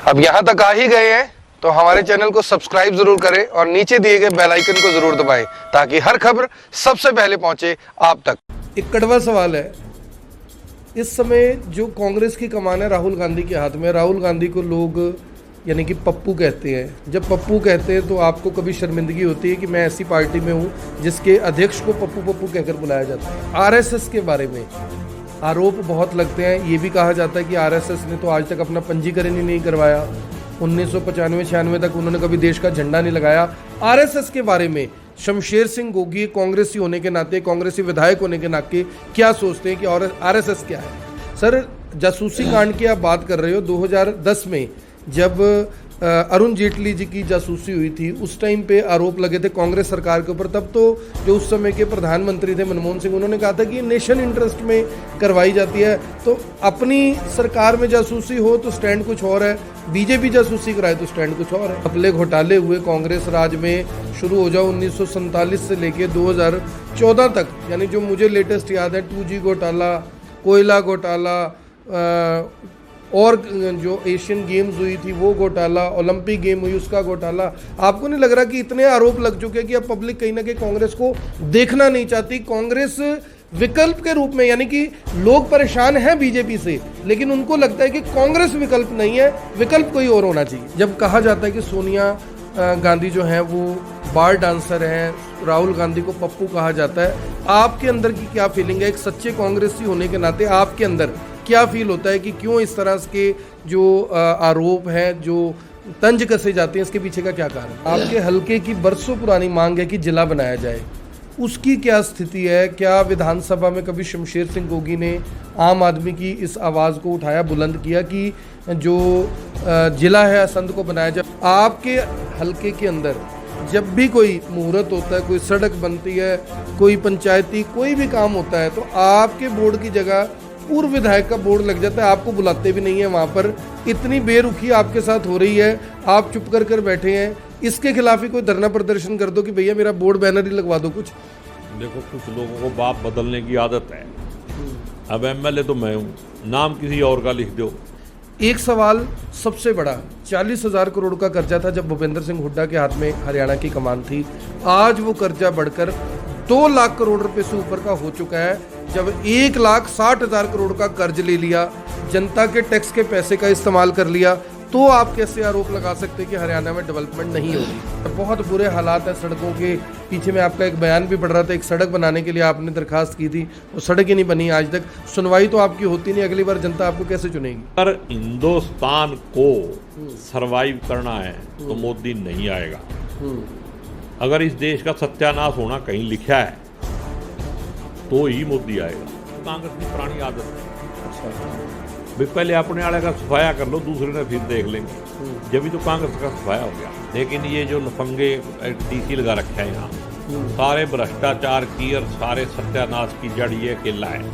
अब यहाँ तक आ ही गए हैं तो हमारे चैनल को सब्सक्राइब जरूर करें और नीचे दिए गए बेल आइकन को जरूर दबाएं ताकि हर खबर सबसे पहले पहुंचे आप तक। एक कड़वा सवाल है, इस समय जो कांग्रेस की कमान है राहुल गांधी के हाथ में। राहुल गांधी को लोग यानी कि पप्पू कहते हैं। जब पप्पू कहते हैं तो आपको कभी शर्मिंदगी होती है कि मैं ऐसी पार्टी में हूँ जिसके अध्यक्ष को पप्पू पप्पू कहकर बुलाया जाता है। आरएसएस के बारे में आरोप बहुत लगते हैं। ये भी कहा जाता है कि आरएसएस ने तो आज तक अपना पंजीकरण ही नहीं करवाया। 1995-96 तक उन्होंने कभी देश का झंडा नहीं लगाया। आरएसएस के बारे में शमशेर सिंह गोगी कांग्रेसी होने के नाते, कांग्रेसी विधायक होने के नाते क्या सोचते हैं कि आरएसएस क्या है? सर, जासूसी कांड की आप बात कर रहे हो। 2010 में जब अरुण जेटली जी की जासूसी हुई थी, उस टाइम पे आरोप लगे थे कांग्रेस सरकार के ऊपर। तब तो जो उस समय के प्रधानमंत्री थे मनमोहन सिंह, उन्होंने कहा था कि नेशन इंटरेस्ट में करवाई जाती है। तो अपनी सरकार में जासूसी हो तो स्टैंड कुछ और है, बीजेपी जासूसी कराए तो स्टैंड कुछ और है। अपने घोटाले हुए कांग्रेस राज में, शुरू हो जाओ 1947 से लेके 2014 तक, यानी जो मुझे लेटेस्ट याद है 2G घोटाला, कोयला घोटाला, और जो एशियन गेम्स हुई थी वो घोटाला, ओलंपिक गेम हुई उसका घोटाला। आपको नहीं लग रहा कि इतने आरोप लग चुके कि अब पब्लिक कहीं ना कहीं कांग्रेस को देखना नहीं चाहती? कांग्रेस विकल्प के रूप में, यानी कि लोग परेशान हैं बीजेपी से, लेकिन उनको लगता है कि कांग्रेस विकल्प नहीं है, विकल्प कोई और होना चाहिए। जब कहा जाता है कि सोनिया गांधी जो है वो बार डांसर हैं, राहुल गांधी को पप्पू कहा जाता है, आपके अंदर की क्या फीलिंग है? एक सच्चे कांग्रेसी होने के नाते आपके अंदर क्या फील होता है कि क्यों इस तरह के जो आरोप हैं, जो तंज कसे जाते हैं, इसके पीछे का क्या कारण? आपके हलके की बरसों पुरानी मांग है कि जिला बनाया जाए, उसकी क्या स्थिति है? क्या विधानसभा में कभी शमशेर सिंह गोगी ने आम आदमी की इस आवाज़ को उठाया, बुलंद किया कि जो जिला है असंध को बनाया जाए? आपके हलके के अंदर जब भी कोई मुहूर्त होता है, कोई सड़क बनती है, कोई पंचायती कोई भी काम होता है, तो आपके बोर्ड की जगह पूर्व विधायक का बोर्ड लग जाता है, आपको बुलाते भी नहीं है वहाँ पर। इतनी बेरुखी आपके साथ हो रही है, आप चुप कर बैठे हैं। इसके खिलाफ ही कोई धरना प्रदर्शन कर दो कि भैया मेरा बोर्ड बैनर ही लगवा दो कुछ। देखो, कुछ लोगों को बाप बदलने की आदत है। अब एमएलए तो मैं हूँ, नाम किसी और का लिख दो। एक सवाल सबसे बड़ा, 40,000 करोड़ का कर्जा था जब भूपेंद्र सिंह हुड्डा के हाथ में हरियाणा की कमान थी। आज वो कर्जा बढ़कर 2 लाख करोड़ रुपए से ऊपर का हो चुका है। जब 1,60,000 करोड़ का कर्ज ले लिया, जनता के टैक्स के पैसे का इस्तेमाल कर लिया, तो आप कैसे आरोप लगा सकते हैं कि हरियाणा में डेवलपमेंट नहीं होगी? बहुत बुरे हालात हैं सड़कों के। पीछे में आपका एक बयान भी पढ़ रहा था, एक सड़क बनाने के लिए आपने दरखास्त की थी, वो सड़क ही नहीं बनी आज तक। सुनवाई तो आपकी होती नहीं, अगली बार जनता आपको कैसे चुनेगी? पर हिंदुस्तान को सरवाइव करना है तो मोदी नहीं आएगा। अगर इस देश का सत्यानाश होना कहीं लिखा है तो ही मोदी आएगा। कांग्रेस की पुरानी आदत है भाई, पहले अपने आड़े का सफाया कर लो, दूसरे ने फिर देख लेंगे। जब भी तो कांग्रेस का सफाया हो गया। लेकिन ये जो लफंगे डीसी लगा रखे हैं यहाँ, सारे भ्रष्टाचार की और सारे सत्यानाश की जड़ ये अकेला है।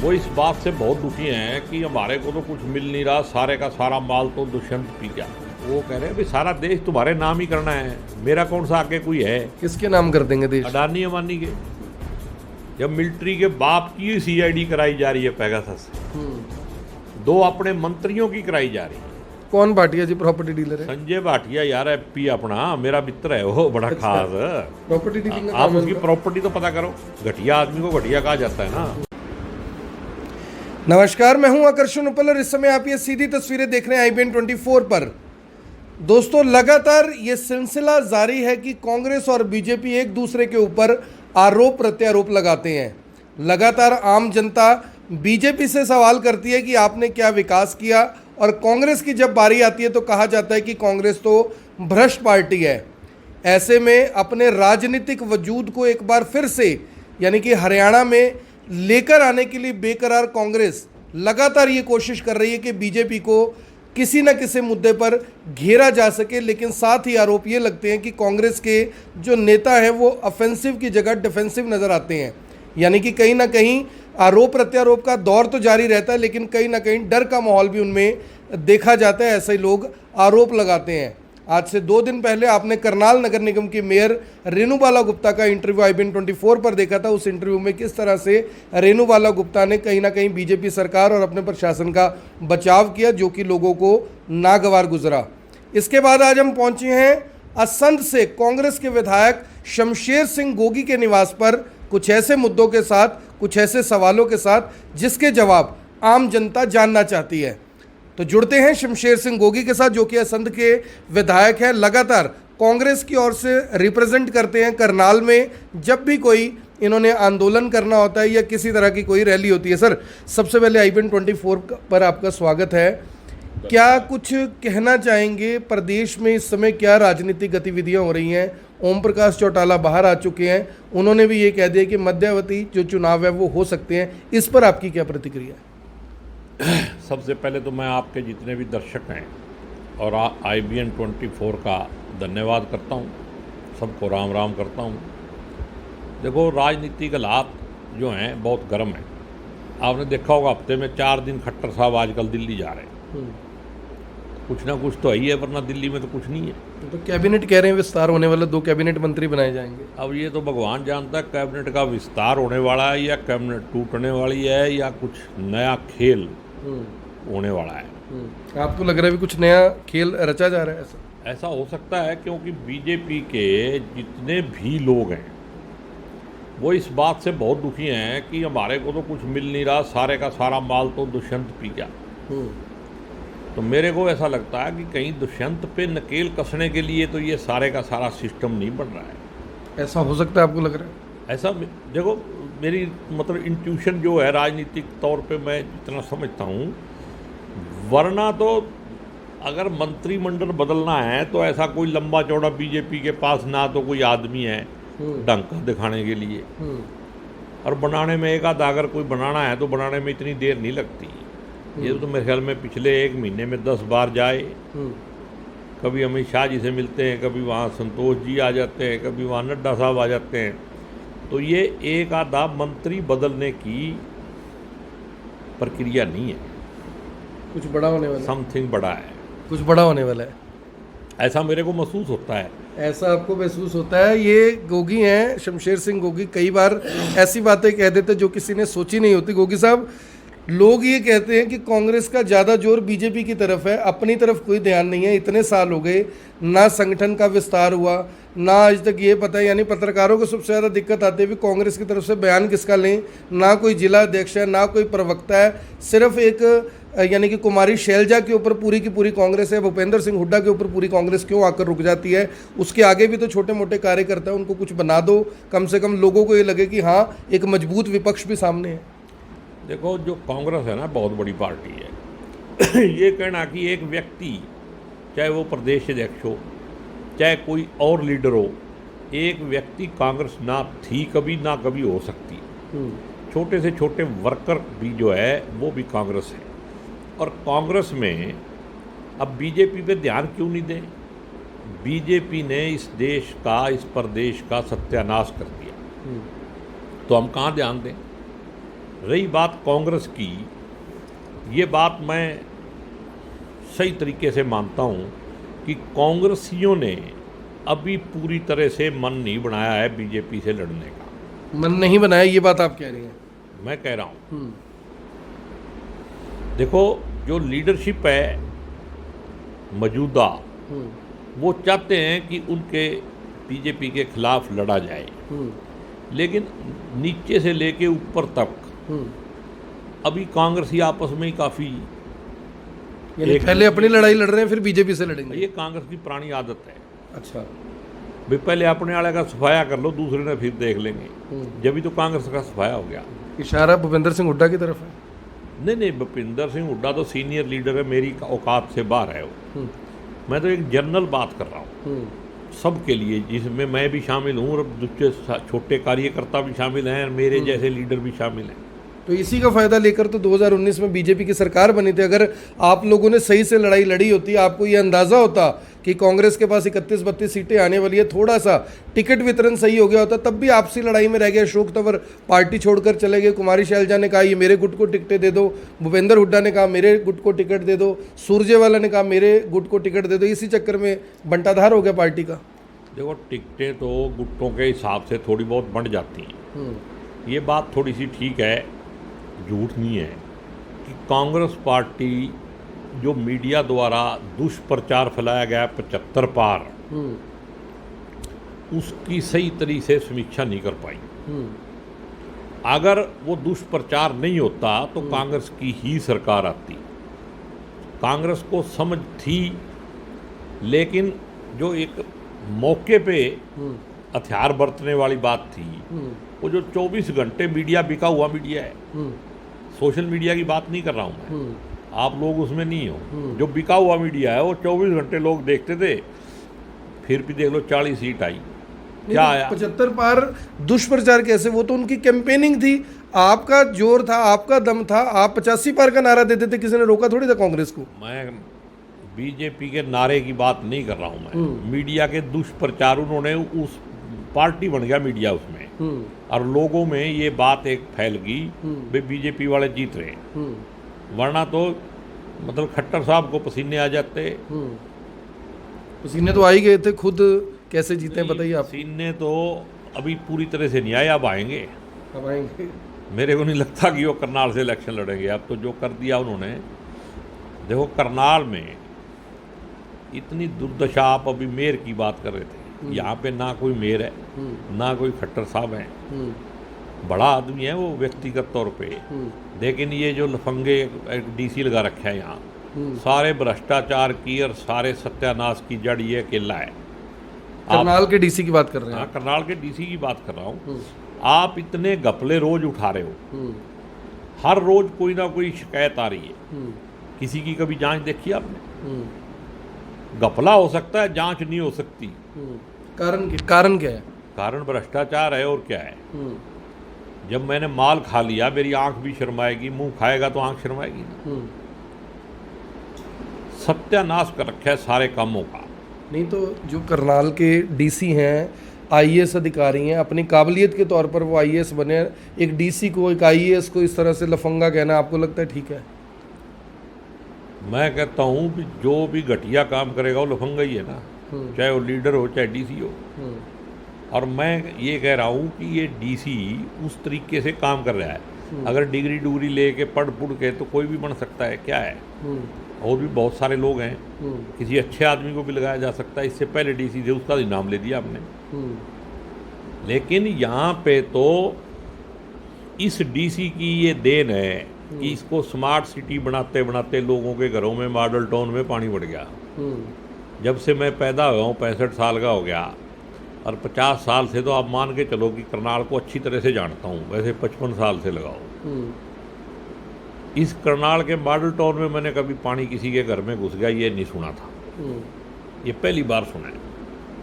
वो इस बात से बहुत दुखी हैं कि हमारे को तो कुछ मिल नहीं रहा, सारे का सारा माल तो दुष्यंत पी गया। वो कह रहे हैं भाई सारा देश तुम्हारे नाम ही करना है, मेरा कौन सा आगे कोई है? किसके नाम कर देंगे देश? अडानी अम्बानी के। जब मिलिट्री के बाप की सीआईडी कराई जा रही है पेगासस से, 2 अपने मंत्रियों की कराई जा रही है। कौन भाटिया जी प्रॉपर्टी डीलर है? संजय भाटिया यार, एमपी अपना, मेरा मित्र है वो, बड़ा खास। प्रॉपर्टी डीलिंग आप उसकी प्रॉपर्टी तो पता करो। घटिया आदमी को घटिया कहा जाता है ना। नमस्कार, मैं हूं आकर्षण उपल और इस समय आप ये सीधी तस्वीरें देख रहे हैं IBN 24 पर। दोस्तों, लगातार ये सिलसिला जारी है कि कांग्रेस और बीजेपी एक दूसरे के ऊपर आरोप प्रत्यारोप लगाते हैं। लगातार आम जनता बीजेपी से सवाल करती है कि आपने क्या विकास किया, और कांग्रेस की जब बारी आती है तो कहा जाता है कि कांग्रेस तो भ्रष्ट पार्टी है। ऐसे में अपने राजनीतिक वजूद को एक बार फिर से, यानी कि हरियाणा में लेकर आने के लिए बेकरार कांग्रेस लगातार ये कोशिश कर रही है कि बीजेपी को किसी न किसी मुद्दे पर घेरा जा सके। लेकिन साथ ही आरोप ये लगते हैं कि कांग्रेस के जो नेता हैं वो ऑफेंसिव की जगह डिफेंसिव नज़र आते हैं। यानी कि कहीं ना कहीं आरोप प्रत्यारोप का दौर तो जारी रहता है, लेकिन कहीं ना कहीं डर का माहौल भी उनमें देखा जाता है। ऐसे लोग आरोप लगाते हैं। आज से 2 दिन पहले आपने करनाल नगर निगम की मेयर रेणुबाला गुप्ता का इंटरव्यू IBN 24 पर देखा था। उस इंटरव्यू में किस तरह से रेणुबाला गुप्ता ने कहीं ना कहीं बीजेपी सरकार और अपने प्रशासन का बचाव किया, जो कि लोगों को नागवार गुजरा। इसके बाद आज हम पहुंचे हैं असंध से कांग्रेस के विधायक शमशेर सिंह गोगी के निवास पर, कुछ ऐसे मुद्दों के साथ, कुछ ऐसे सवालों के साथ जिसके जवाब आम जनता जानना चाहती है। तो जुड़ते हैं शमशेर सिंह गोगी के साथ, जो कि असंध के विधायक हैं, लगातार कांग्रेस की ओर से रिप्रेजेंट करते हैं करनाल में जब भी कोई इन्होंने आंदोलन करना होता है या किसी तरह की कोई रैली होती है। सर, सबसे पहले IBN 24 पर आपका स्वागत है। क्या कुछ कहना चाहेंगे, प्रदेश में इस समय क्या राजनीतिक गतिविधियां हो रही हैं? ओम प्रकाश चौटाला बाहर आ चुके हैं, उन्होंने भी ये कह दिया कि मध्यावधि जो चुनाव है वो हो सकते हैं। इस पर आपकी क्या प्रतिक्रिया है? सबसे पहले तो मैं आपके जितने भी दर्शक हैं और IBN 24 का धन्यवाद करता हूं, सबको राम राम करता हूं। देखो, राजनीतिक हालात जो हैं बहुत गर्म हैं। आपने देखा होगा हफ्ते में 4 दिन खट्टर साहब आजकल दिल्ली जा रहे हैं। कुछ ना कुछ तो है, वरना दिल्ली में तो कुछ नहीं है। तो कैबिनेट कह रहे हैं विस्तार होने वाला, 2 कैबिनेट मंत्री बनाए जाएंगे। अब ये तो भगवान जानता है कैबिनेट का विस्तार होने वाला है या कैबिनेट टूटने वाली है या कुछ नया खेल होने वाला है। आपको लग रहा है भी कुछ नया खेल रचा जा रहा है? ऐसा हो सकता है, क्योंकि बीजेपी के जितने भी लोग हैं वो इस बात से बहुत दुखी हैं कि हमारे को तो कुछ मिल नहीं रहा, सारे का सारा माल तो दुष्यंत पी गया। तो मेरे को ऐसा लगता है कि कहीं दुष्यंत पे नकेल कसने के लिए तो ये सारे का सारा सिस्टम नहीं बन रहा है। ऐसा हो सकता है, आपको लग रहा है? ऐसा देखो, मेरी मतलब इंट्यूशन जो है राजनीतिक तौर पे मैं जितना समझता हूँ, वरना तो अगर मंत्रिमंडल बदलना है तो ऐसा कोई लंबा चौड़ा बीजेपी के पास ना तो कोई आदमी है डंका दिखाने के लिए, और बनाने में एक आधा अगर कोई बनाना है तो बनाने में इतनी देर नहीं लगती। ये तो मेरे ख्याल में पिछले 1 महीने में 10 बार जाए, कभी अमित शाह जी से मिलते हैं, कभी वहाँ संतोष जी आ जाते हैं, कभी वहाँ नड्डा साहब आ जाते हैं। तो ये एक आधा मंत्री बदलने की प्रक्रिया नहीं है, कुछ बड़ा होने वाला है। समथिंग बड़ा है, कुछ बड़ा होने वाला है, ऐसा मेरे को महसूस होता है। ऐसा आपको महसूस होता है? ये गोगी हैं, शमशेर सिंह गोगी, कई बार ऐसी बातें कह देते जो किसी ने सोची नहीं होती। गोगी साहब, लोग ये कहते हैं कि कांग्रेस का ज़्यादा जोर बीजेपी की तरफ है, अपनी तरफ कोई ध्यान नहीं है। इतने साल हो गए, ना संगठन का विस्तार हुआ, ना आज तक ये पता है, यानी पत्रकारों को सबसे ज़्यादा दिक्कत आती है भी कांग्रेस की तरफ से बयान किसका लें, ना कोई जिला अध्यक्ष है, ना कोई प्रवक्ता है, सिर्फ एक यानी कि कुमारी शैलजा के ऊपर पूरी की पूरी कांग्रेस है। भूपेंद्र सिंह हुड्डा के ऊपर पूरी कांग्रेस क्यों आकर रुक जाती है? उसके आगे भी तो छोटे मोटे कार्यकर्ता हैं, उनको कुछ बना दो, कम से कम लोगों को ये लगे कि हाँ, एक मजबूत विपक्ष भी सामने है। देखो, जो कांग्रेस है ना, बहुत बड़ी पार्टी है। ये कहना कि एक व्यक्ति, चाहे वो प्रदेश अध्यक्ष हो, चाहे कोई और लीडर हो, एक व्यक्ति कांग्रेस ना थी कभी, ना कभी हो सकती। छोटे से छोटे वर्कर भी जो है वो भी कांग्रेस है। और कांग्रेस में अब बीजेपी पे ध्यान क्यों नहीं दें? बीजेपी ने इस देश का, इस प्रदेश का सत्यानाश कर दिया, तो हम कहाँ ध्यान दें? रही बात कांग्रेस की, ये बात मैं सही तरीके से मानता हूँ कि कांग्रेसियों ने अभी पूरी तरह से मन नहीं बनाया है बीजेपी से लड़ने का। मन नहीं बनाया, ये बात आप कह रही हैं? मैं कह रहा हूँ, देखो, जो लीडरशिप है मौजूदा, वो चाहते हैं कि उनके बीजेपी के खिलाफ लड़ा जाए, लेकिन नीचे से लेके ऊपर तक अभी कांग्रेस ही आपस में ही काफ़ी, पहले अपनी लड़ाई लड़ रहे हैं, फिर बीजेपी से लड़ेंगे। ये कांग्रेस की पुरानी आदत है। अच्छा, भाई पहले अपने वाले का सफाया कर लो, दूसरे ने फिर देख लेंगे। जब भी तो कांग्रेस का सफाया हो गया। इशारा भूपेंद्र सिंह हुड्डा की तरफ है? नहीं, भूपेंद्र सिंह हुड्डा तो सीनियर लीडर है, मेरी औकात से बाहर है वो। मैं तो एक जनरल बात कर रहा हूँ सबके लिए, जिसमें मैं भी शामिल हूँ और दूसरे छोटे कार्यकर्ता भी शामिल हैं और मेरे जैसे लीडर भी शामिल हैं। तो इसी का फायदा लेकर तो 2019 में बीजेपी की सरकार बनी थी। अगर आप लोगों ने सही से लड़ाई लड़ी होती, आपको ये अंदाजा होता कि कांग्रेस के पास 31-32 सीटें आने वाली है, थोड़ा सा टिकट वितरण सही हो गया होता तब भी आपसी लड़ाई में रह गए। अशोक तंवर पार्टी छोड़कर चले गए, कुमारी शैलजा ने कहा ये मेरे गुट को टिकटें दे दो, भूपेंद्र हुड्डा ने कहा मेरे गुट को टिकट दे दो, सुरजेवाला ने कहा मेरे गुट को टिकट दे दो, इसी चक्कर में बंटाधार हो गया पार्टी का। देखो, टिकटें तो गुटों के हिसाब से थोड़ी बहुत बढ़ जाती हैं, ये बात थोड़ी सी ठीक है, झूठ नहीं है कि कांग्रेस पार्टी जो मीडिया द्वारा दुष्प्रचार फैलाया गया 75 पार, उसकी सही तरीके से समीक्षा नहीं कर पाई। अगर वो दुष्प्रचार नहीं होता तो कांग्रेस की ही सरकार आती। कांग्रेस को समझ थी, लेकिन जो एक मौके पे हथियार बरतने वाली बात थी, वो जो 24 घंटे मीडिया बिका हुआ मीडिया है, सोशल मीडिया की बात नहीं कर रहा हूँ मैं, आप लोग उसमें नहीं हो, जो बिका हुआ मीडिया है वो 24 घंटे लोग देखते थे, फिर भी देख लो 40 सीट आई, क्या आया? 75 पार दुष्प्रचार कैसे? वो तो उनकी कैंपेनिंग थी, आपका जोर था, आपका दम था, आप 85 पार का नारा देते थे, किसी ने रोका थोड़ी था कांग्रेस को। मैं बीजेपी के नारे की बात नहीं कर रहा हूँ मैं, मीडिया के दुष्प्रचार, उन्होंने उस पार्टी बन गया मीडिया उसमें, और लोगों में ये बात एक फैल गई वे बीजेपी वाले जीत रहे, वरना तो मतलब खट्टर साहब को पसीने आ जाते। पसीने तो आ ही गए थे, खुद कैसे जीते हैं बताइए आप। पसीने तो अभी पूरी तरह से नहीं आए, अब आएंगे। अब आएंगे। मेरे को नहीं लगता कि वो करनाल से इलेक्शन लड़ेंगे, अब तो जो कर दिया उन्होंने। देखो, करनाल में इतनी दुर्दशा, आप अभी मेयर की बात कर रहे थे, यहाँ पे ना कोई मेयर है, ना कोई खट्टर साहब है, बड़ा आदमी है वो व्यक्तिगत तौर पे, लेकिन ये जो लफंगे डीसी लगा रखे हैं यहाँ, सारे भ्रष्टाचार की और सारे सत्यानाश की जड़ ये अकेला है। करनाल के डीसी की बात कर रहे हैं? हाँ, करनाल के डीसी की बात कर रहा हूँ। आप इतने घपले रोज उठा रहे हो, हर रोज कोई ना कोई शिकायत आ रही है, किसी की कभी जांच देखी आपने? घपला हो सकता है, जांच नहीं हो सकती। कारण क्या है? कारण भ्रष्टाचार है, और क्या है? जब मैंने माल खा लिया, मेरी आंख भी शर्माएगी, मुंह खाएगा तो आंख शर्माएगी ना। सत्यानाश कर रखा है सारे कामों का। नहीं तो जो करनाल के डीसी हैं, आईएएस अधिकारी हैं, अपनी काबिलियत के तौर पर वो आईएएस बने, एक डीसी को, एक आईएएस को इस तरह से लफंगा कहना आपको लगता है ठीक है? मैं कहता हूँ कि जो भी घटिया काम करेगा वो लफंगा ही है ना, चाहे वो लीडर हो चाहे डीसी हो। और मैं ये कह रहा हूँ कि ये डीसी उस तरीके से काम कर रहा है। अगर डिग्री डुग्री लेके पढ़ पुढ़ के तो कोई भी बन सकता है, क्या है? और भी बहुत सारे लोग हैं, किसी अच्छे आदमी को भी लगाया जा सकता है। इससे पहले डीसी थे, उसका भी नाम ले दिया आपने। लेकिन यहाँ पे तो इस डीसी की ये देन है कि इसको स्मार्ट सिटी बनाते बनाते लोगों के घरों में, मॉडल टाउन में पानी बढ़ गया। जब से मैं पैदा हुआ हूँ, 65 साल का हो गया, और 50 साल से तो आप मान के चलो कि करनाल को अच्छी तरह से जानता हूँ, वैसे 55 साल से लगाओ। इस करनाल के मॉडल टाउन में मैंने कभी पानी किसी के घर में घुस गया ये नहीं सुना था, ये पहली बार सुना है।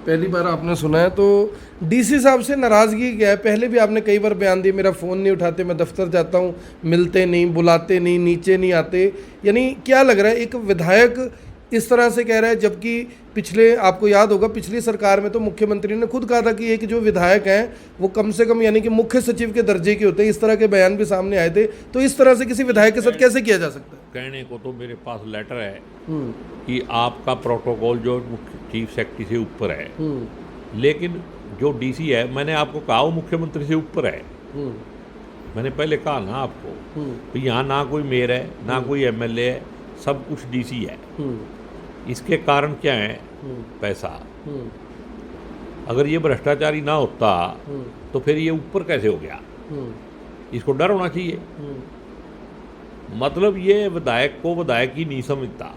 पहली बार आपने सुना है? तो डीसी साहब से नाराज़गी क्या है? पहले भी आपने कई बार बयान दिए, मेरा फ़ोन नहीं उठाते, मैं दफ्तर जाता हूँ, मिलते नहीं, बुलाते नहीं, नीचे नहीं आते। यानी क्या लग रहा है, एक विधायक इस तरह से कह रहा है, जबकि पिछले, आपको याद होगा, पिछली सरकार में तो मुख्यमंत्री ने खुद कहा था कि एक जो विधायक हैं वो कम से कम यानी कि मुख्य सचिव के दर्जे के होते हैं। इस तरह के बयान भी सामने आए थे। तो इस तरह से किसी विधायक के साथ कैसे किया जा सकता है? कहने को तो मेरे पास लेटर है कि आपका प्रोटोकॉल जो मुख्य चीफ सेक्रेटरी से ऊपर है, लेकिन जो डीसी है, मैंने आपको कहा वो मुख्यमंत्री से ऊपर है। मैंने पहले कहा ना आपको, तो यहाँ ना कोई मेयर है, ना कोई एमएलए है, सब कुछ डीसी है। इसके कारण क्या है? पैसा। अगर ये भ्रष्टाचारी ना होता तो फिर ये ऊपर कैसे हो गया? इसको डर होना चाहिए। मतलब ये विधायक को विधायक ही नहीं समझता,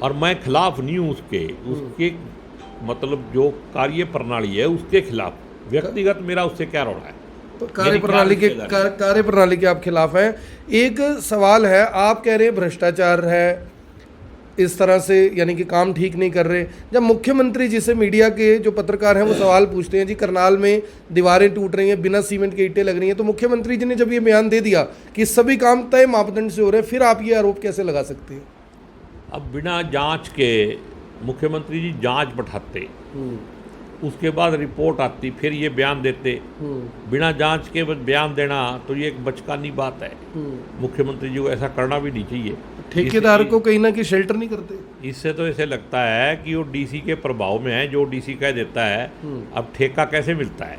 और मैं खिलाफ नहीं हूँ उसके मतलब जो कार्य प्रणाली है उसके खिलाफ, व्यक्तिगत मेरा उससे क्या रोड़ा है? तो कार्यप्रणाली के आप खिलाफ हैं। एक सवाल है, आप कह रहे हैं भ्रष्टाचार है, इस तरह से यानी कि काम ठीक नहीं कर रहे। जब मुख्यमंत्री जी से मीडिया के जो पत्रकार हैं वो सवाल पूछते हैं, जी करनाल में दीवारें टूट रही हैं, बिना सीमेंट के ईंटें लग रही हैं, तो मुख्यमंत्री जी ने जब ये बयान दे दिया कि सभी काम तय मापदंड से हो रहे हैं, फिर आप ये आरोप कैसे लगा सकते हैं? अब बिना जांच के मुख्यमंत्री जी जांच बैठाते, उसके बाद रिपोर्ट आती, फिर ये बयान देते। बिना जांच के बस बयान देना तो ये एक बचकानी बात है। मुख्यमंत्री जी को ऐसा करना भी नहीं चाहिए। ठेकेदार को कहीं ना कहीं शेल्टर नहीं करते। इससे तो ऐसे लगता है कि वो डीसी के प्रभाव में है, जो डीसी कह देता है। अब ठेका कैसे मिलता है?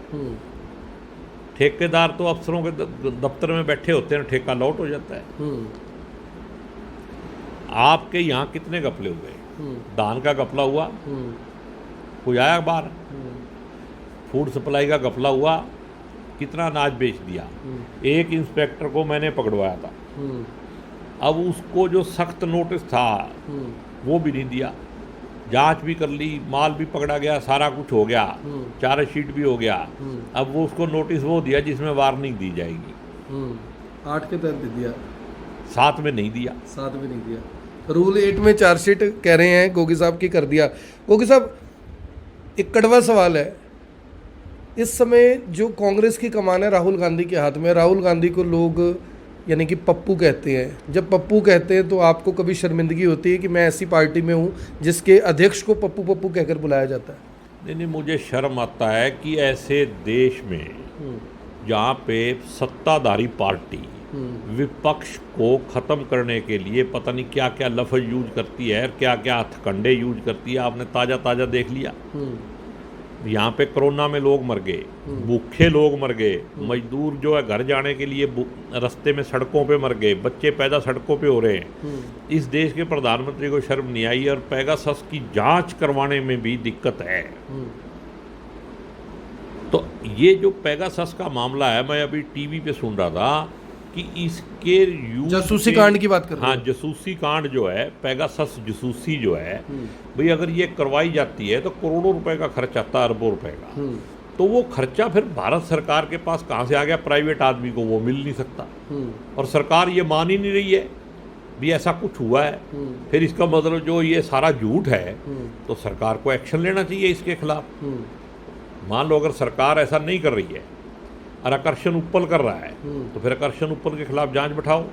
ठेकेदार तो अफसरों के दफ्तर में बैठे होते हैं, ठेका लौट हो जाता है। आपके यहाँ कितने घपले हुए? धान का घपला हुआ, कोई आया बाहर? फूड सप्लाई का घपला हुआ, कितना अनाज बेच दिया। एक इंस्पेक्टर को मैंने पकड़वाया था, अब उसको जो सख्त नोटिस था वो भी नहीं दिया। जांच भी कर ली, माल भी पकड़ा गया, सारा कुछ हो गया, चार्जशीट भी हो गया। अब वो उसको नोटिस वो दिया जिसमें वार्निंग दी जाएगी। 8 के तहत दे दिया, 7 में नहीं दिया। 7 में नहीं दिया। रूल 8 में चार्जशीट कह रहे हैं गोगी साहब की कर दिया। गोगी साहब, एक कड़वा सवाल है, इस समय जो कांग्रेस की कमान है राहुल गांधी के हाथ में, राहुल गांधी को लोग यानी कि पप्पू कहते हैं। जब पप्पू कहते हैं तो आपको कभी शर्मिंदगी होती है कि मैं ऐसी पार्टी में हूँ जिसके अध्यक्ष को पप्पू पप्पू कहकर बुलाया जाता है? नहीं, मुझे शर्म आता है कि ऐसे देश में जहाँ पे सत्ताधारी पार्टी विपक्ष को ख़त्म करने के लिए पता नहीं क्या क्या लफ्ज़ यूज करती है, क्या क्या हथकंडे यूज करती है। आपने ताज़ा देख लिया। यहाँ पे कोरोना में लोग मर गए, भूखे लोग मर गए, मजदूर जो है घर जाने के लिए रास्ते में सड़कों पे मर गए, बच्चे पैदा सड़कों पे हो रहे हैं। इस देश के प्रधानमंत्री को शर्म नहीं आई, और पेगासस की जांच करवाने में भी दिक्कत है। तो ये जो पेगासस का मामला है, मैं अभी टीवी पे सुन रहा था कि इसके जासूसी कांड की बात कर रहे हैं। हाँ, जासूसी कांड जो है, पेगासस जासूसी जो है भाई, अगर ये करवाई जाती है तो करोड़ों रुपए का खर्च आता है, अरबों रुपए का। तो वो खर्चा फिर भारत सरकार के पास कहाँ से आ गया? प्राइवेट आदमी को वो मिल नहीं सकता, और सरकार ये मान ही नहीं रही है भी ऐसा कुछ हुआ है। फिर इसका मतलब जो ये सारा झूठ है, तो सरकार को एक्शन लेना चाहिए इसके खिलाफ। मान लो अगर सरकार ऐसा नहीं कर रही है और आकर्षण उपल कर रहा है, तो फिर आकर्षण उपल के खिलाफ जांच बैठाओ।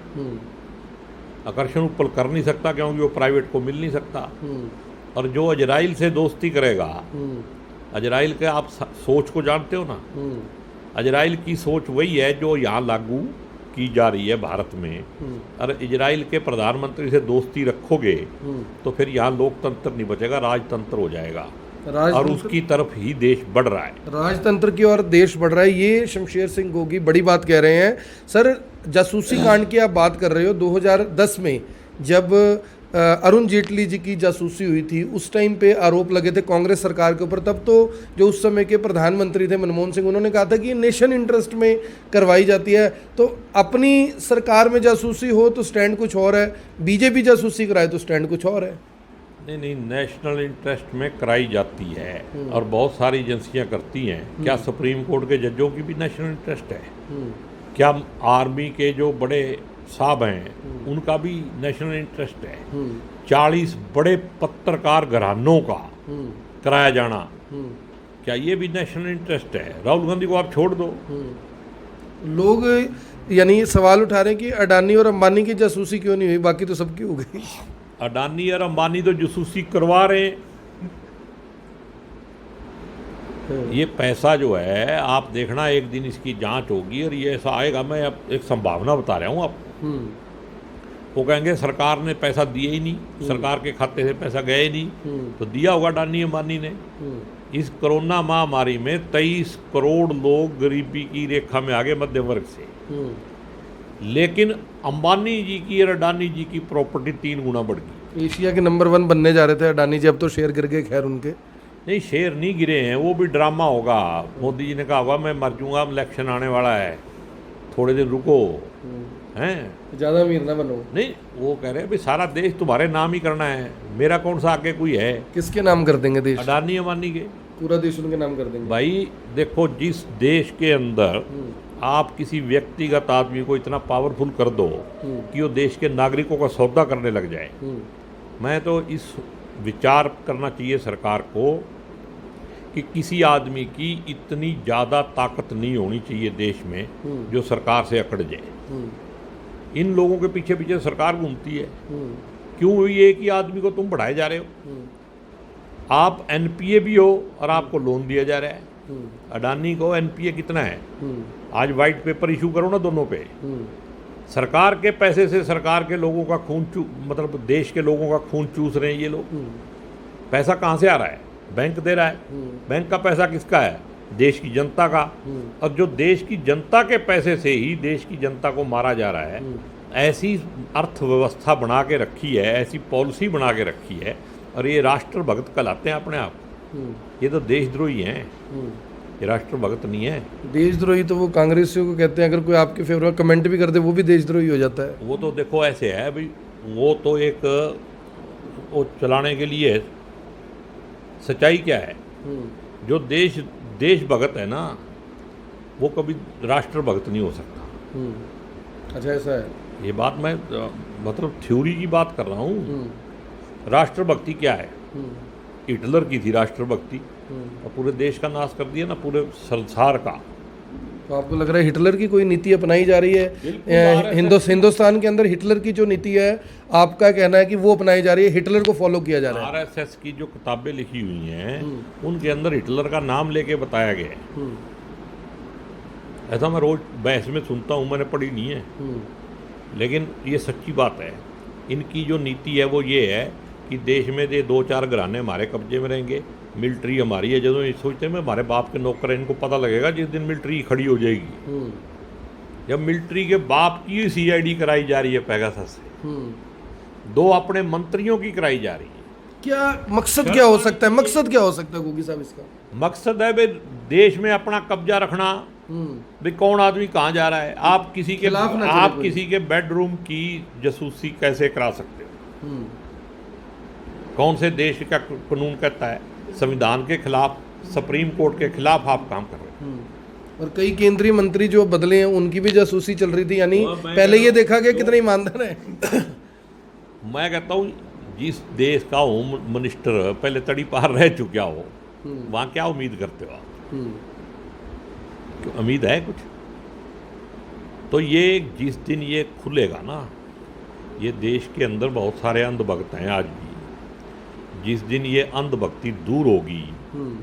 आकर्षण उपल कर नहीं सकता क्योंकि वो प्राइवेट को मिल नहीं सकता। और जो इजराइल से दोस्ती करेगा, इजराइल के आप सोच को जानते हो ना, इजराइल की सोच वही है जो यहाँ लागू की जा रही है भारत में। और इजराइल के प्रधानमंत्री से दोस्ती रखोगे तो फिर यहाँ लोकतंत्र नहीं बचेगा, राजतंत्र हो जाएगा, और उसकी तरफ ही देश बढ़ रहा है। राजतंत्र की ओर देश बढ़ रहा है, ये शमशेर सिंह गोगी बड़ी बात कह रहे हैं। सर, जासूसी कांड की आप बात कर रहे हो, 2010 में जब अरुण जेटली जी की जासूसी हुई थी, उस टाइम पे आरोप लगे थे कांग्रेस सरकार के ऊपर। तब तो जो उस समय के प्रधानमंत्री थे मनमोहन सिंह, उन्होंने कहा था कि ये नेशन इंटरेस्ट में करवाई जाती है। तो अपनी सरकार में जासूसी हो तो स्टैंड कुछ और है, बीजेपी जासूसी कराए तो स्टैंड कुछ और है। नहीं, नेशनल इंटरेस्ट में कराई जाती है, और बहुत सारी एजेंसियां करती हैं। क्या सुप्रीम कोर्ट के जजों की भी नेशनल इंटरेस्ट है? क्या आर्मी के जो बड़े साहब हैं उनका भी नेशनल इंटरेस्ट है? 40 बड़े पत्रकार घरानों का कराया जाना, क्या ये भी नेशनल इंटरेस्ट है? राहुल गांधी को आप छोड़ दो। लोग यानी सवाल उठा रहे हैं कि अडानी और अंबानी की जासूसी क्यों नहीं हुई, बाकी तो सबकी हो गई। अडानी और अंबानी तो जासूसी करवा रहे हैं। ये पैसा जो है, आप देखना एक दिन इसकी जांच होगी और ये ऐसा आएगा। मैं अब एक संभावना बता रहा हूँ आपको। वो कहेंगे सरकार ने पैसा दिया ही नहीं, सरकार के खाते से पैसा गया ही नहीं। तो दिया होगा अडानी अंबानी ने। इस कोरोना महामारी में 23 करोड़ लोग गरीबी की रेखा में आ गए, मध्यम वर्ग से। लेकिन अंबानी जी की और अडानी जी की प्रॉपर्टी 3 गुना बढ़ गई। एशिया के नंबर 1 बनने जा रहे थे अडानी जी, अब तो शेयर गिर गए। खैर, उनके नहीं, शेयर नहीं गिरे हैं, वो भी ड्रामा होगा। मोदी जी ने कहा होगा मैं मर जाऊंगा, इलेक्शन आने वाला है, थोड़े दिन रुको, हैं ज़्यादा अमीर ना बनो। नहीं, वो कह रहे हैं भाई सारा देश तुम्हारे नाम ही करना है, मेरा कौन सा आगे कोई है? किसके नाम कर देंगे देश? अडानी अंबानी के। पूरा देश उनके नाम कर देंगे। भाई देखो, जिस देश के अंदर आप किसी व्यक्तिगत आदमी को इतना पावरफुल कर दो कि वो देश के नागरिकों का सौदा करने लग जाए, मैं तो इस विचार करना चाहिए सरकार को कि किसी आदमी की इतनी ज़्यादा ताकत नहीं होनी चाहिए देश में जो सरकार से अकड़ जाए। इन लोगों के पीछे पीछे सरकार घूमती है। क्यों एक ही आदमी को तुम बढ़ाए जा रहे हो? आप एनपीए भी हो और आपको लोन दिया जा रहा है। अडानी को एनपीए कितना है? आज वाइट पेपर इशू करो ना दोनों पे। सरकार के पैसे से सरकार के लोगों का खून मतलब देश के लोगों का खून चूस रहे हैं ये लोग। पैसा कहाँ से आ रहा है? बैंक दे रहा है। बैंक का पैसा किसका है? देश की जनता का। और जो देश की जनता के पैसे से ही देश की जनता को मारा जा रहा है, ऐसी अर्थव्यवस्था बना के रखी है, ऐसी पॉलिसी बना के रखी है, और ये राष्ट्र भक्त कहलाते हैं अपने आप। ये तो देशद्रोही हैं, ये राष्ट्र भक्त नहीं है। देशद्रोही तो वो कांग्रेसियों को कहते हैं, अगर कोई आपके फेवर में कमेंट भी कर दे वो भी देशद्रोही हो जाता है। वो तो देखो ऐसे है भाई, वो तो एक वो चलाने के लिए सच्चाई क्या है, जो देशभक्त है ना, वो कभी राष्ट्र भक्त नहीं हो सकता। अच्छा, ऐसा है। ये बात मैं मतलब थ्योरी की बात कर रहा हूँ। राष्ट्रभक्ति क्या है? हिटलर की थी राष्ट्रभक्ति, और पूरे देश का नाश कर दिया ना, पूरे संसार का। तो आपको लग रहा है हिटलर की कोई नीति अपनाई जा रही है हिंदुस्तान के अंदर? हिटलर की जो नीति है, आपका कहना है कि वो अपनाई जा रही है, हिटलर को फॉलो किया जा रहा है? आरएसएस की जो किताबें लिखी हुई हैं उनके अंदर हिटलर का नाम लेके बताया गया है। ऐसा मैं रोज बहस में सुनता हूँ, मैंने पढ़ी नहीं है, लेकिन ये सच्ची बात है। इनकी जो नीति है वो ये है कि देश में ये 2-4 घराने हमारे कब्जे में रहेंगे, मिलिट्री हमारी है। जो ये सोचते हैं हमारे बाप के नौकर हैं, इनको पता लगेगा जिस दिन मिलिट्री खड़ी हो जाएगी। जब मिलिट्री के बाप की सीआईडी कराई जा रही है पेगासस से, 2 अपने मंत्रियों की कराई जा रही है। क्या मकसद क्या हो सकता है? मकसद क्या हो सकता है गोगी साहब इसका? मकसद है भाई देश में अपना कब्जा रखना, भाई कौन आदमी कहाँ जा रहा है। आप किसी के बेडरूम की जासूसी कैसे करा सकते हो? कौन से देश का कानून कहता है? संविधान के खिलाफ, सुप्रीम कोर्ट के खिलाफ आप काम कर रहे हैं। और कई केंद्रीय मंत्री जो बदले हैं उनकी भी जासूसी चल रही थी, यानी पहले ये देखा गया कितने ईमानदार है। मैं कहता हूँ जिस देश का होम मिनिस्टर पहले तड़ी पार रह चुका हो, वहाँ क्या उम्मीद करते हो आप? उम्मीद है कुछ? तो ये जिस दिन ये खुलेगा ना, ये देश के अंदर बहुत सारे अंधभक्त हैं आज भी। जिस दिन ये अंधभक्ति दूर होगी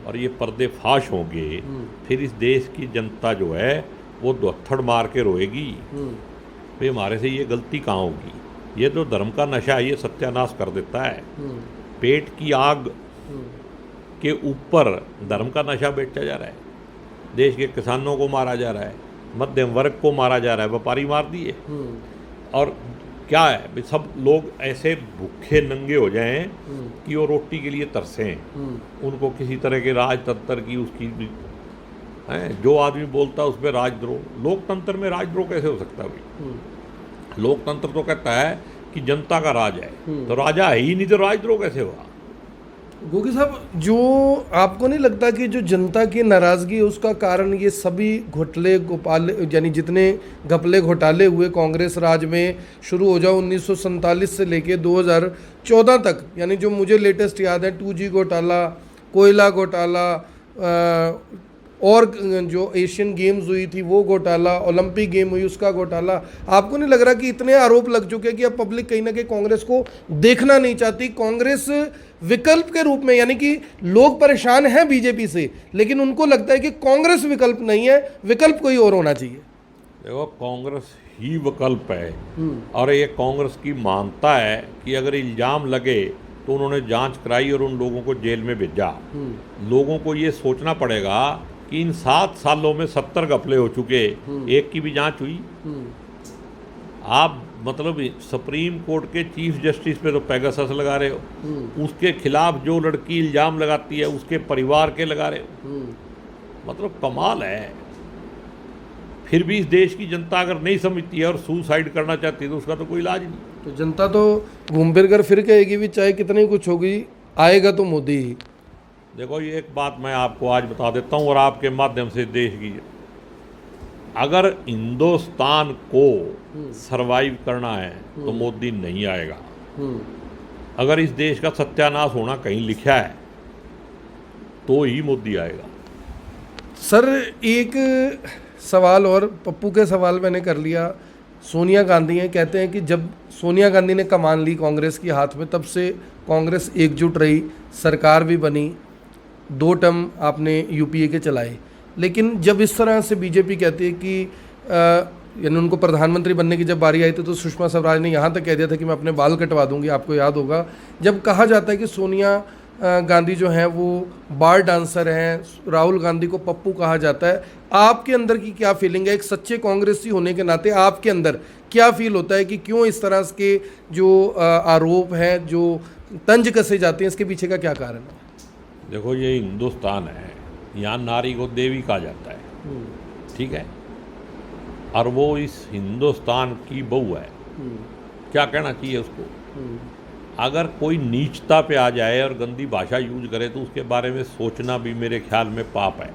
और ये पर्दे फाश होंगे, फिर इस देश की जनता जो है वो दोथड़ मार के रोएगी, भाई हमारे से ये गलती कहाँ होगी। ये तो धर्म का नशा है, ये सत्यानाश कर देता है। पेट की आग के ऊपर धर्म का नशा बेचा जा रहा है। देश के किसानों को मारा जा रहा है, मध्यम वर्ग को मारा जा रहा है, व्यापारी मार दिए। और क्या है भाई, सब लोग ऐसे भूखे नंगे हो जाएं कि वो रोटी के लिए तरसें। उनको किसी तरह के राजतंत्र की उसकी है, जो आदमी बोलता है उस पर राजद्रोह। लोकतंत्र में राजद्रोह कैसे हो सकता है भाई? लोकतंत्र तो कहता है कि जनता का राज है, तो राजा है ही नहीं, तो राजद्रोह कैसे हुआ? गोगी साहब, जो आपको नहीं लगता कि जो जनता की नाराज़गी है उसका कारण ये सभी घोटाले गोपाले, यानी जितने घपले घोटाले हुए कांग्रेस राज में, शुरू हो जाओ 1947 से लेके 2014 तक, यानी जो मुझे लेटेस्ट याद है 2G घोटाला, कोयला घोटाला, और जो एशियन गेम्स हुई थी वो घोटाला, ओलंपिक गेम हुई उसका घोटाला, आपको नहीं लग रहा कि इतने आरोप लग चुके हैं कि अब पब्लिक कहीं ना कहीं कांग्रेस को देखना नहीं चाहती? कांग्रेस विकल्प के रूप में, यानी कि लोग परेशान हैं बीजेपी से, लेकिन उनको लगता है कि कांग्रेस विकल्प नहीं है, विकल्प कोई और होना चाहिए। देखो, कांग्रेस ही विकल्प है, और ये कांग्रेस की मानता है कि अगर इल्ज़ाम लगे तो उन्होंने जांच कराई और उन लोगों को जेल में भेजा। लोगों को ये सोचना पड़ेगा कि इन 7 सालों में 70 घपले हो चुके, एक की भी जांच हुई? आप मतलब सुप्रीम कोर्ट के चीफ जस्टिस पे तो पेगासस लगा रहे हो, उसके खिलाफ जो लड़की इल्ज़ाम लगाती है उसके परिवार के लगा रहे हो। मतलब कमाल है। फिर भी इस देश की जनता अगर नहीं समझती है और सुसाइड करना चाहती है तो उसका तो कोई इलाज नहीं। तो जनता तो घूम फिर कर फिर कहेगी भी, चाहे कितनी कुछ होगी, आएगा तो मोदी ही। देखो, ये एक बात मैं आपको आज बता देता हूँ और आपके माध्यम से देश की, अगर हिंदुस्तान को सरवाइव करना है तो मोदी नहीं आएगा। अगर इस देश का सत्यानाश होना कहीं लिखा है तो ही मोदी आएगा। सर, एक सवाल और, पप्पू के सवाल मैंने कर लिया। सोनिया गांधी हैं, कहते हैं कि जब सोनिया गांधी ने कमान ली कांग्रेस की हाथ में, तब से कांग्रेस एकजुट रही, सरकार भी बनी, 2 टर्म आपने यूपीए के चलाए, लेकिन जब इस तरह से बीजेपी कहती है कि यानी उनको प्रधानमंत्री बनने की जब बारी आई थी तो सुषमा स्वराज ने यहाँ तक कह दिया था कि मैं अपने बाल कटवा दूंगी, आपको याद होगा। जब कहा जाता है कि सोनिया गांधी जो हैं वो बार डांसर हैं, राहुल गांधी को पप्पू कहा जाता है, आपके अंदर की क्या फीलिंग है? एक सच्चे कांग्रेसी होने के नाते आपके अंदर क्या फील होता है कि क्यों इस तरह के जो आरोप हैं, जो तंज कसे जाते हैं, इसके पीछे का क्या कारण है? देखो, ये हिंदुस्तान है, यहाँ नारी को देवी कहा जाता है, ठीक है, और वो इस हिंदुस्तान की बहू है। क्या कहना चाहिए उसको? अगर कोई नीचता पे आ जाए और गंदी भाषा यूज करे तो उसके बारे में सोचना भी मेरे ख्याल में पाप है।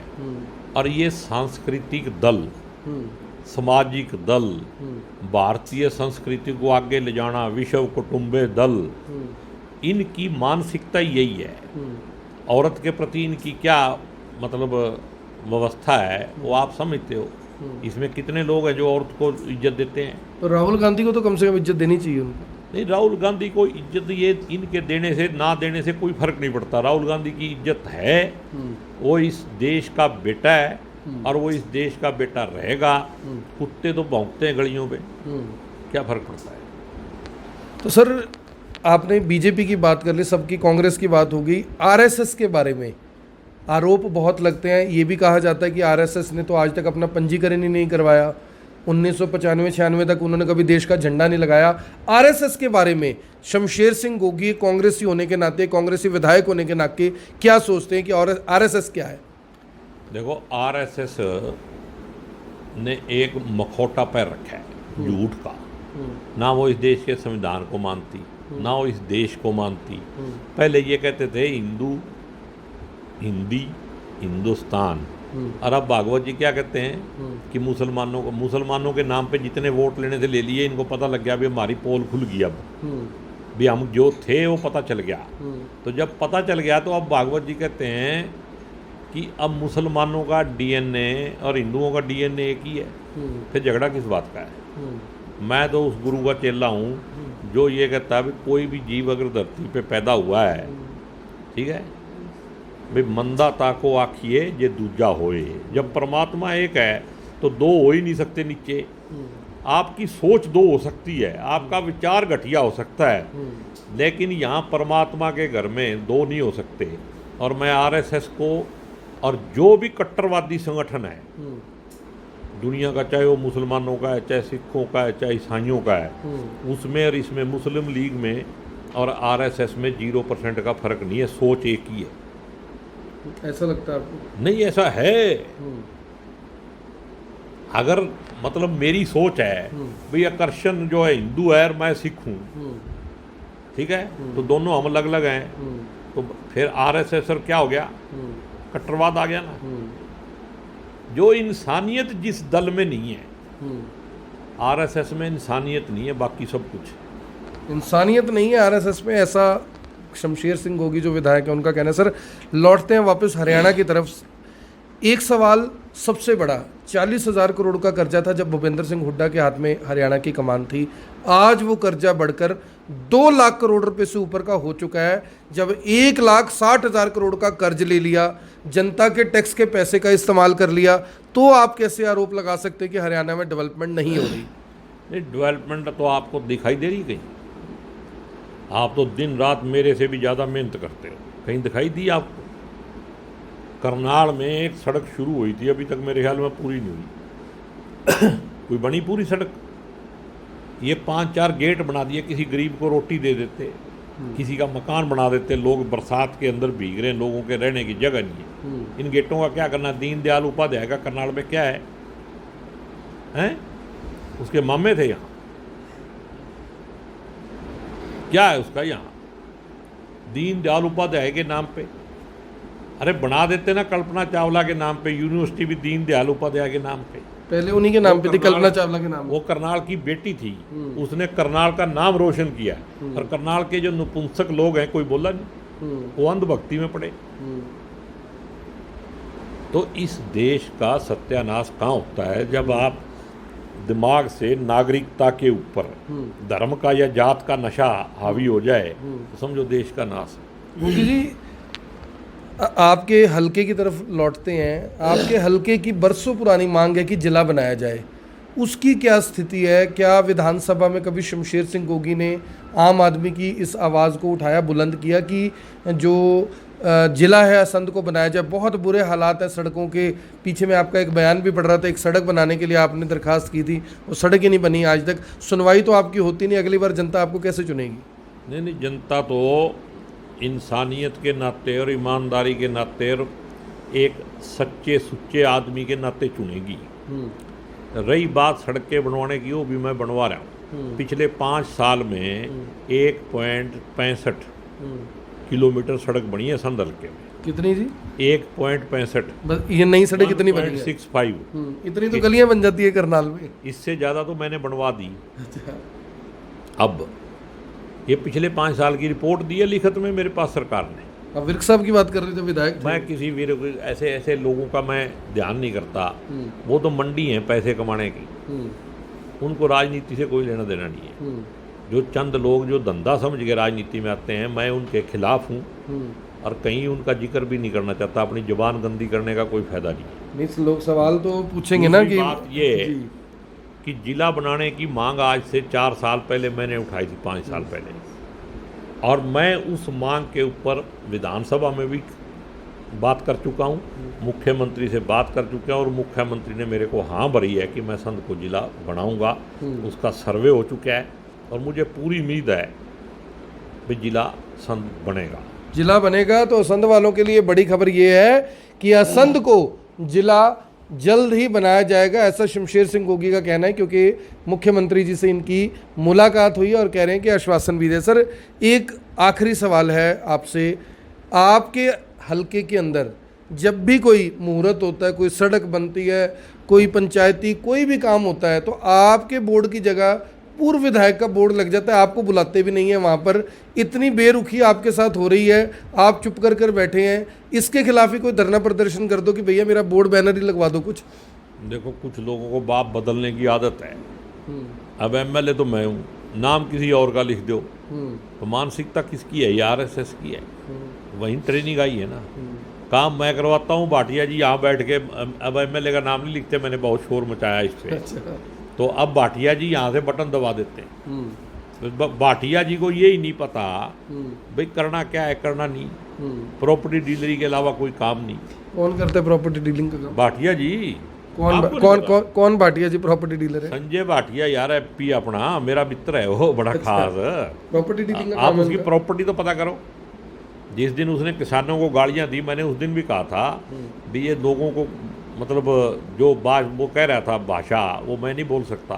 और ये सांस्कृतिक दल, सामाजिक दल, भारतीय संस्कृति को आगे ले जाना, विश्व कुटुंबे दल, इनकी मानसिकता यही है। औरत के प्रति इनकी क्या मतलब व्यवस्था है वो आप समझते हो। इसमें कितने लोग हैं जो औरत को इज्जत देते हैं? तो राहुल गांधी को तो कम से कम इज्जत देनी चाहिए उनको। नहीं, राहुल गांधी को इज्जत ये इनके देने से ना देने से कोई फर्क नहीं पड़ता। राहुल गांधी की इज्जत है, वो इस देश का बेटा है और वो इस देश का बेटा रहेगा। कुत्ते तो भौंकते हैं गलियों पे, क्या फर्क पड़ता है? तो सर, आपने बीजेपी की बात कर ली, सबकी कांग्रेस की बात हो गई। आरएसएस के बारे में आरोप बहुत लगते हैं। ये भी कहा जाता है कि आरएसएस ने तो आज तक अपना पंजीकरण ही नहीं करवाया, 1995-96 तक उन्होंने कभी देश का झंडा नहीं लगाया। आरएसएस के बारे में शमशेर सिंह गोगी कांग्रेसी होने के नाते, कांग्रेसी विधायक होने के नाते क्या सोचते हैं कि आरएसएस क्या है? देखो, आरएसएस ने एक मखौटा पैर रखा है झूठ का। ना वो इस देश के संविधान को मानती, ना वो इस देश को मानती। पहले ये कहते थे हिंदू, हिंदी, हिंदुस्तान, और अब भागवत जी क्या कहते हैं कि मुसलमानों के नाम पे जितने वोट लेने से ले लिए, इनको पता लग गया भी हमारी पोल खुल गई, अब भी हम जो थे वो पता चल गया। तो जब पता चल गया तो अब भागवत जी कहते हैं कि अब मुसलमानों का डीएनए और हिंदुओं का डीएनए एक ही है, फिर झगड़ा किस बात का है? मैं तो उस गुरु का चेला हूँ जो ये कहता है भी कोई भी जीव अगर धरती पे पैदा हुआ है, ठीक है, भाई मंदा ताको आखिए जे दूजा होए। जब परमात्मा एक है तो दो हो ही नहीं सकते नीचे। आपकी सोच दो हो सकती है, आपका विचार घटिया हो सकता है, लेकिन यहाँ परमात्मा के घर में दो नहीं हो सकते। और मैं आरएसएस को और जो भी कट्टरवादी संगठन है दुनिया का, चाहे वो मुसलमानों का है, चाहे सिखों का है, चाहे ईसाइयों का है, उसमें और इसमें, मुस्लिम लीग में और आरएसएस में 0% का फर्क नहीं है। सोच एक ही है। ऐसा लगता है आपको? नहीं, ऐसा है। अगर मतलब मेरी सोच है भाई आकर्षण जो है हिंदू है और मैं सिख हूँ, ठीक है, तो दोनों हम अलग अलग हैं, तो फिर आरएसएस क्या हो गया? कट्टरवाद आ गया ना। जो इंसानियत जिस दल में नहीं है, आरएसएस में इंसानियत नहीं है, बाकी सब कुछ इंसानियत नहीं है आरएसएस में, ऐसा शमशेर सिंह गोगी जो विधायक है उनका कहना है। सर, लौटते हैं वापस हरियाणा की तरफ। एक सवाल सबसे बड़ा, 40,000 करोड़ का कर्जा था जब भूपेंद्र सिंह हुड्डा के हाथ में हरियाणा की कमान थी। आज वो कर्जा बढ़कर 2 लाख करोड़ रुपए से ऊपर का हो चुका है। जब 1,60,000 करोड़ का कर्ज ले लिया, जनता के टैक्स के पैसे का इस्तेमाल कर लिया, तो आप कैसे आरोप लगा सकते हैं कि हरियाणा में डेवलपमेंट नहीं हो रही? नहीं, डेवलपमेंट तो आपको दिखाई दे रही कहीं? आप तो दिन रात मेरे से भी ज़्यादा मेहनत करते हो, कहीं दिखाई दी आपको? करनाल में एक सड़क शुरू हुई थी, अभी तक मेरे ख्याल में पूरी नहीं हुई। कोई बनी पूरी सड़क? ये 5-4 गेट बना दिए, किसी गरीब को रोटी दे देते, किसी का मकान बना देते। लोग बरसात के अंदर भीग रहे हैं, लोगों के रहने की जगह नहीं है। इन गेटों का क्या करना? दीनदयाल उपाध्याय का करनाल में क्या है? हैं? उसके मामे थे यहाँ, क्या है उसका यहाँ? दीनदयाल उपाध्याय के नाम पे, अरे बना देते ना कल्पना चावला के नाम पे, यूनिवर्सिटी भी दीनदयाल उपाध्याय के नाम पे। पहले उन्हीं के नाम पे थी, कल्पना चावला के नाम। वो करनाल की बेटी थी, उसने करनाल का नाम रोशन किया। और करनाल के जो नपुंसक लोग हैं, कोई बोला नहीं, वो अंधभक्ति में पड़े। तो इस देश का सत्यानाश कहाँ होता है? जब आप दिमाग से नागरिकता के ऊपर धर्म का या जात का नशा हावी हो जाए तो समझो देश का नाश है। गोगी जी, आपके हलके की तरफ लौटते हैं। आपके हलके की बरसों पुरानी मांग है कि जिला बनाया जाए, उसकी क्या स्थिति है? क्या विधानसभा में कभी शमशेर सिंह गोगी ने आम आदमी की इस आवाज़ को उठाया, बुलंद किया कि जो जिला है असंध को बनाया जाए? बहुत बुरे हालात है सड़कों के। पीछे में आपका एक बयान भी पढ़ रहा था, एक सड़क बनाने के लिए आपने दरखास्त की थी, वो सड़क ही नहीं बनी आज तक। सुनवाई तो आपकी होती नहीं, अगली बार जनता आपको कैसे चुनेगी? नहीं, जनता तो इंसानियत के नाते और ईमानदारी के नाते और एक सच्चे सुच्चे आदमी के नाते चुनेगी। रही बात सड़कें बनवाने की, वो भी मैं बनवा रहा हूँ। पिछले 5 साल में 1.65 किलोमीटर सड़क बनी है असंध हल्के में। कितनी जी? 1.65। बस ये नई सड़क कितनी बनी है? 1.65। इतनी तो गलियां बन जाती है करनाल में। इससे ज़्यादा तो मैंने बनवा दी। अब ये पिछले 5 साल की रिपोर्ट दी है लिखत में मेरे पास सरकार ने। अब विर्क साहब की बात कर रहे थे, विधायक थे। मैं किसी वीर ऐसे ऐसे लोगों का मैं ध्यान नहीं करता। वो तो मंडी है पैसे कमाने की, उनको राजनीति से कोई लेना देना नहीं है। जो चंद लोग जो धंधा समझ के राजनीति में आते हैं, मैं उनके खिलाफ हूँ और कहीं उनका जिक्र भी नहीं करना चाहता। अपनी जुबान गंदी करने का कोई फायदा नहीं है। लोग सवाल तो पूछेंगे ना कि बात ये है कि जिला बनाने की मांग आज से 4 साल पहले मैंने उठाई थी, 5 साल पहले, और मैं उस मांग के ऊपर विधानसभा में भी बात कर चुका हूँ, मुख्यमंत्री से बात कर चुका हूँ और मुख्यमंत्री ने मेरे को हाँ भरी है कि मैं संध को जिला बनाऊंगा। उसका सर्वे हो चुका है और मुझे पूरी उम्मीद है कि जिला संध बनेगा। जिला बनेगा तो असंध वालों के लिए बड़ी खबर ये है कि असंध को जिला जल्द ही बनाया जाएगा, ऐसा शमशेर सिंह गोगी का कहना है। क्योंकि मुख्यमंत्री जी से इनकी मुलाकात हुई और कह रहे हैं कि आश्वासन भी दे। सर, एक आखिरी सवाल है आपसे। आपके हलके के अंदर जब भी कोई मुहूर्त होता है, कोई सड़क बनती है, कोई पंचायती कोई भी काम होता है, तो आपके बोर्ड की जगह पूर्व विधायक का बोर्ड लग जाता है, आपको बुलाते भी नहीं है वहाँ पर। इतनी बेरुखी आपके साथ हो रही है, आप चुप कर बैठे हैं। इसके खिलाफ ही कोई धरना प्रदर्शन कर दो कि भैया मेरा बोर्ड बैनर ही लगवा दो कुछ। देखो, कुछ लोगों को बाप बदलने की आदत है। अब एमएलए तो मैं हूँ, नाम किसी और का लिख दो तो मानसिकता किसकी है? आरएसएस की है। वहीं ट्रेनिंग आई है ना। काम मैं करवाता हूँ। भाटिया जी यहाँ बैठ के अब एमएलए का नाम नहीं लिखते, मैंने बहुत शोर मचाया इस पर। तो अब भाटिया जी यहाँ से बटन दबा देते हैं। तो भाटिया जी को ये ही नहीं पता भाई करना क्या है, करना नहीं। प्रॉपर्टी डीलरी के अलावा कोई काम नहीं। कौन करता है प्रॉपर्टी डीलिंग का काम? भाटिया जी। कौन भाटिया जी प्रॉपर्टी डीलर है? संजय भाटिया यार, एमपी अपना, मेरा मित्र है वो, बड़ा खास। प्रॉपर्टी डीलिंग का आप काम उसकी प्रॉपर्टी तो पता करो। जिस दिन उसने किसानों को गाड़ियाँ दी, मैंने उस दिन भी कहा था भी ये लोगों को मतलब जो वो कह रहा था भाषा, वो मैं नहीं बोल सकता।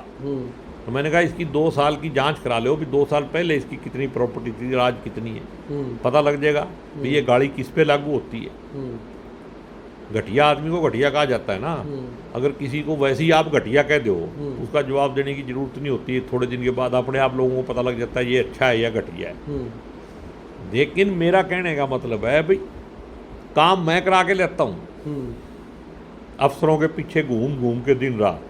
तो मैंने कहा इसकी 2 साल की जांच करा लो भी 2 साल पहले इसकी कितनी प्रॉपर्टी थी, आज कितनी है, पता लग जाएगा भी ये गाड़ी किस पे लागू होती है। घटिया आदमी को घटिया कहा जाता है ना। अगर किसी को वैसे ही आप घटिया कह दो, उसका जवाब देने की जरूरत नहीं होती है। थोड़े दिन के बाद अपने आप लोगों को पता लग जाता है ये अच्छा है या घटिया है। लेकिन मेरा कहने का मतलब है भाई काम मैं करा के लेता हूँ, अफसरों के पीछे घूम घूम के दिन रात,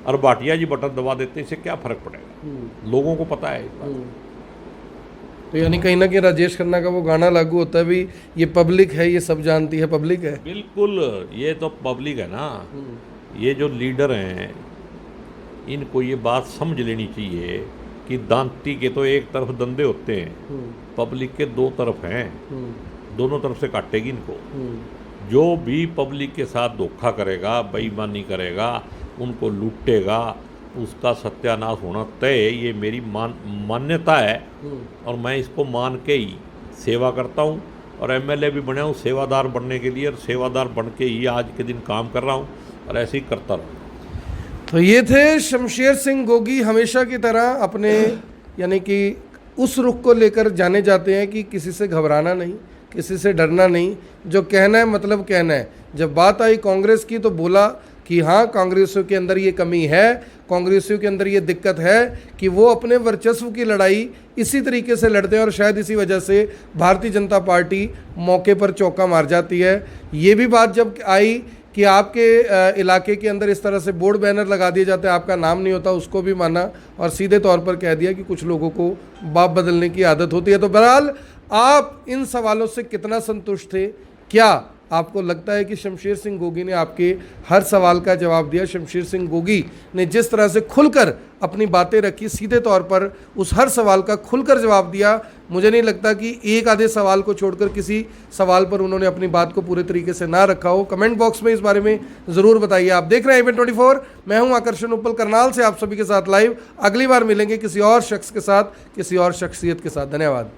और भाटिया जी बटन दबा देते, इससे क्या फर्क पड़ेगा? लोगों को पता है इस बात। तो यानी कहीं ना कहीं राजेश खन्ना का वो गाना लागू होता है भी ये पब्लिक है, ये सब जानती है, पब्लिक है। बिल्कुल, ये तो पब्लिक है ना। ये जो लीडर हैं इनको ये बात समझ लेनी चाहिए कि दांती के तो एक तरफ दंदे होते हैं, पब्लिक के 2 तरफ हैं। दोनों तरफ से काटेगी इनको। जो भी पब्लिक के साथ धोखा करेगा, बेईमानी करेगा, उनको लूटेगा, उसका सत्यानाश होना तय। ये मेरी मान्यता है और मैं इसको मान के ही सेवा करता हूँ। और एमएलए भी बने हूँ सेवादार बनने के लिए, और सेवादार बन के ही आज के दिन काम कर रहा हूँ और ऐसे ही करता रहूँ। तो ये थे शमशेर सिंह गोगी। हमेशा की तरह अपने यानी कि उस रुख को लेकर जाने जाते हैं कि किसी से घबराना नहीं, किसी से डरना नहीं, जो कहना है मतलब कहना है। जब बात आई कांग्रेस की तो बोला कि हाँ कांग्रेसियों के अंदर ये कमी है, कांग्रेसियों के अंदर ये दिक्कत है कि वो अपने वर्चस्व की लड़ाई इसी तरीके से लड़ते हैं और शायद इसी वजह से भारतीय जनता पार्टी मौके पर चौका मार जाती है। ये भी बात जब आई कि आपके इलाके के अंदर इस तरह से बोर्ड बैनर लगा दिए जाते हैं, आपका नाम नहीं होता, उसको भी माना और सीधे तौर पर कह दिया कि कुछ लोगों को बाप बदलने की आदत होती है। तो बहरहाल आप इन सवालों से कितना संतुष्ट थे, क्या आपको लगता है कि शमशेर सिंह गोगी ने आपके हर सवाल का जवाब दिया? शमशेर सिंह गोगी ने जिस तरह से खुलकर अपनी बातें रखी, सीधे तौर पर उस हर सवाल का खुलकर जवाब दिया, मुझे नहीं लगता कि एक आधे सवाल को छोड़कर किसी सवाल पर उन्होंने अपनी बात को पूरे तरीके से ना रखा हो। कमेंट बॉक्स में इस बारे में ज़रूर बताइए। आप देख रहे हैं इवेंट 24, मैं हूं आकर्षण उपल करनाल से आप सभी के साथ लाइव। अगली बार मिलेंगे किसी और शख्स के साथ, किसी और शख्सियत के साथ। धन्यवाद।